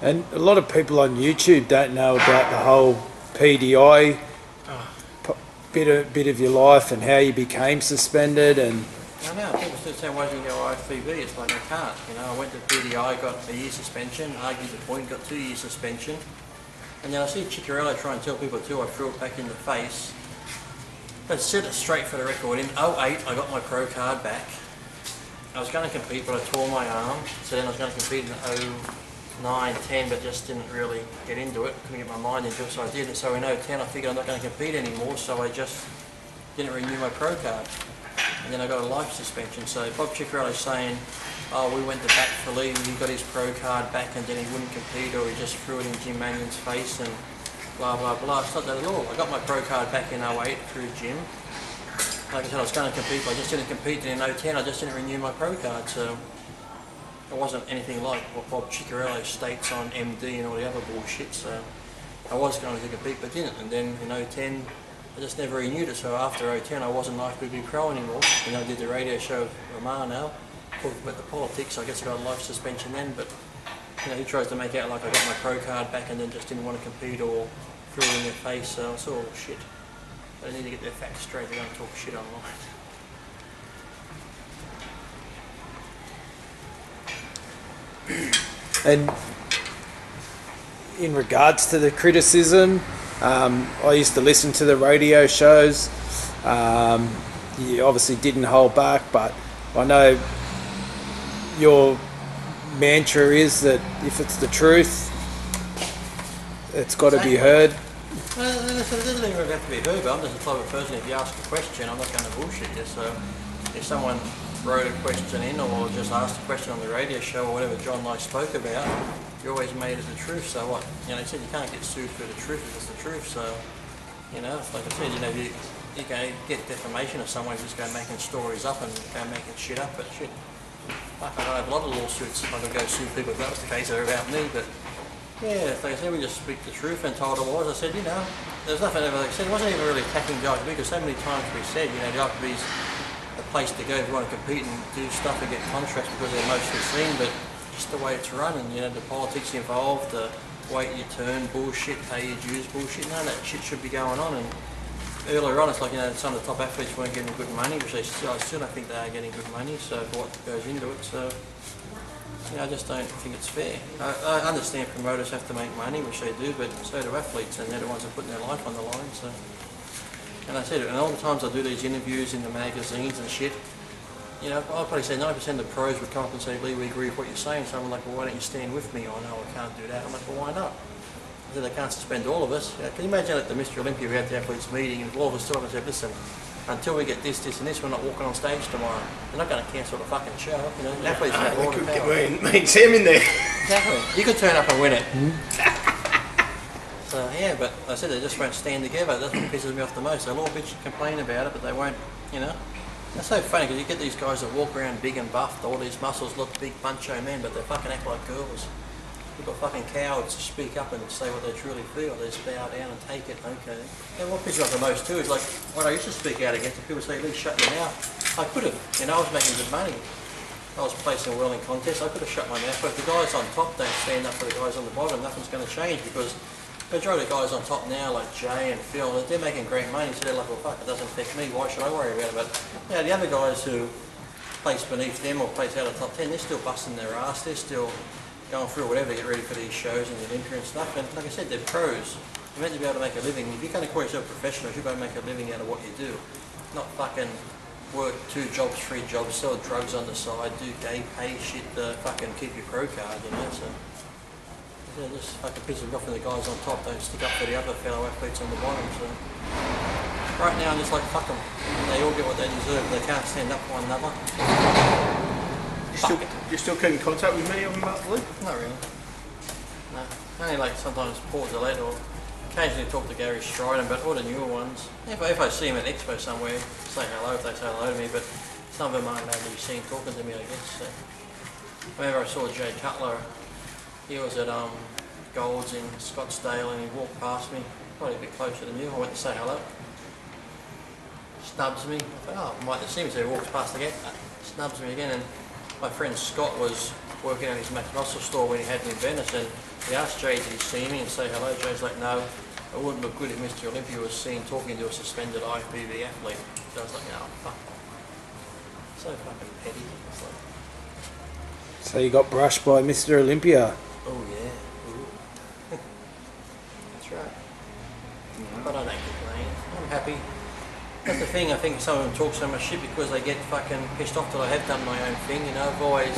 And a lot of people on YouTube don't know about the whole PDI bit of your life and how you became suspended. And I know, people still say, why didn't you go IFBB? It's like, I can't. You know, I went to PDI, got a year suspension, argued the point, got 2 years suspension. And then I see Ciccarello try and tell people too, I threw it back in the face. But set it straight for the record. In '08, I got my pro card back. I was going to compete, but I tore my arm. So then I was going to compete in '09, '10, but just didn't really get into it. Couldn't get my mind into it, so I did it. So in '10, I figured I'm not going to compete anymore, so I just didn't renew my pro card. And then I got a life suspension. So Bob Ciccarello's saying, oh, we went to bat for Lee, he got his pro card back and then he wouldn't compete, or he just threw it in Jim Mannion's face and blah blah blah. It's not that at all. I got my pro card back in '08 through Jim. Like I said, I was going to compete, but I just didn't compete. And in '10, I just didn't renew my pro card, so it wasn't anything like what Bob Ciccarello states on MD and all the other bullshit. So I was going to compete, but didn't. And then in '10, I just never renewed it. So after '10, I wasn't IFBB Pro anymore. And I did the radio show with Romano, talked about the politics. I guess I got a life suspension then, but you know, he tries to make out like I got my pro card back and then just didn't want to compete or threw it in their face. So it's all shit. They need to get their facts straight. They're going to talk shit online. And in regards to the criticism, I used to listen to the radio shows. You obviously didn't hold back, but I know your mantra is that if it's the truth, it's got to be heard. Well, it doesn't even have to be heard, but I'm just the type of person, if you ask a question, I'm not going to bullshit you. So if someone wrote a question in or just asked a question on the radio show or whatever John and I spoke about, you always made it the truth. So what? You know, he said you can't get sued for the truth if it's the truth. So, you know, like I said, you know, you can get defamation of someone who's going making stories up and go making shit up, but shit. Fuck, I don't have a lot of lawsuits. I could go sue people if that was the case, they're about me, but yeah, like I said, we just speak the truth and told it was. I said, you know, there's nothing ever, like I said, it wasn't even really attacking the IFBB because so many times we said, you know, the IFBB's a place to go if you want to compete and do stuff and get contracts because they're mostly seen, but just the way it's run and, you know, the politics involved, the wait your turn, bullshit, pay your dues, bullshit, none of that shit should be going on. And earlier on, it's like, you know, some of the top athletes weren't getting good money, which I still don't think they are getting good money, so for what goes into it, so. You know, I just don't think it's fair. I understand promoters have to make money, which they do, but so do athletes, and they're the ones that are putting their life on the line. So, and I said it, and all the times I do these interviews in the magazines and shit, you know, I'll probably say 90% of the pros would come up and say, Lee, we agree with what you're saying. So I'm like, well, why don't you stand with me? Oh, no, I can't do that. I'm like, well, why not? I said, they can't suspend all of us. Can you imagine at the Mr. Olympia, we had the athletes meeting, and all of us stood up and said, listen, until we get this, and this, we're not walking on stage tomorrow. They're not going to cancel the fucking show. You know, athletes have all the power. Me and Sam in there. Exactly. You could turn up and win it. So yeah, but I said they just won't stand together. That's what pisses me off the most. They'll all bitch and complain about it, but they won't. You know, that's so funny because you get these guys that walk around big and buffed, all these muscles, look big, buncho men, but they fucking act like girls. You've got fucking cowards to speak up and say what they truly feel. They just bow down and take it, okay. And what pisses me off the most too is like, when I used to speak out against it, people say, Lee, shut your mouth. I could have, you know, I was making good money. I was placing well in contests, I could have shut my mouth. But if the guys on top don't stand up for the guys on the bottom, nothing's going to change because the majority of the guys on top now, like Jay and Phil, they're making great money, so they're like, well, fuck, it doesn't affect me, why should I worry about it? But you know, the other guys who place beneath them or place out of the top 10, they're still busting their ass, they're still going through whatever to get ready for these shows and the Olympia and stuff. And like I said, they're pros. You're meant to be able to make a living. If you're going to call yourself a professional, you're going to make a living out of what you do. Not fucking work 2 jobs, 3 jobs, sell drugs on the side, do gay pay shit to fucking keep your pro card, you know. So yeah, just fucking pisses me off when the guys on top don't stick up for the other fellow athletes on the bottom. So right now I'm just like, fuck them. They all get what they deserve. They can't stand up for one another. You still keep in contact with many of them, Lee? Not really. No. Only like sometimes Paul Gillette or occasionally talk to Gary Stridham, but all the newer ones. If I see him at Expo somewhere, say hello if they say hello to me, but some of them aren't able to be seen talking to me, I guess. So. Whenever I saw Jay Cutler, he was at Gold's in Scottsdale and he walked past me, probably a bit closer than you. I went to say hello. Snubs me. I thought, oh, I might have seen him, so he walks past again. Snubs me again. And my friend Scott was working at his Macarossa store when he had me in Venice, and he asked Jay, did he see me and say hello? Jay's like, no, it wouldn't look good if Mr. Olympia was seen talking to a suspended IFBB athlete. So I was like, oh, fuck. So fucking petty. It's like, So you got brushed by Mr. Olympia. oh yeah. Ooh. That's right. But I don't complain. I'm happy. That's the thing, I think some of them talk so much shit because they get fucking pissed off that I have done my own thing, you know. I've always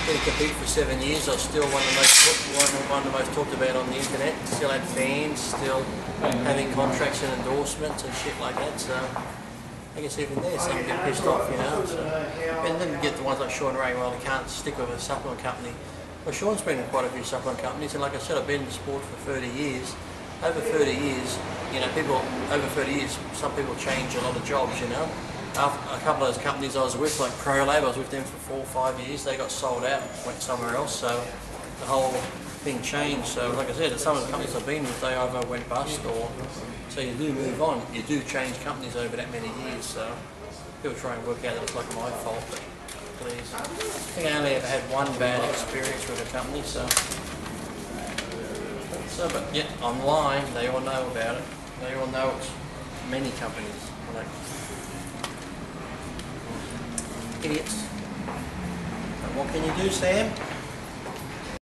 been a compete for 7 years. I was still one of the most talked about on the internet. Still had fans, still having contracts and endorsements and shit like that. So I guess even there, some get pissed off, you know. So, and then you get the ones like Sean Ray, well, they can't stick with a supplement company. Well, Sean's been in quite a few supplement companies, and like I said, I've been in the sport for 30 years. Over 30 years, you know, over 30 years, some people change a lot of jobs, you know. A couple of those companies I was with, like ProLab, I was with them for 4 or 5 years. They got sold out, went somewhere else, so the whole thing changed. So, like I said, some of the companies I've been with, they either went bust or so you do move on. You do change companies over that many years. So people try and work out that it's like my fault, but please. I think I only ever had one bad experience with a company, so. But yeah, online, they all know about it. They all know it's many companies. Like, idiots. But what can you do, Sam?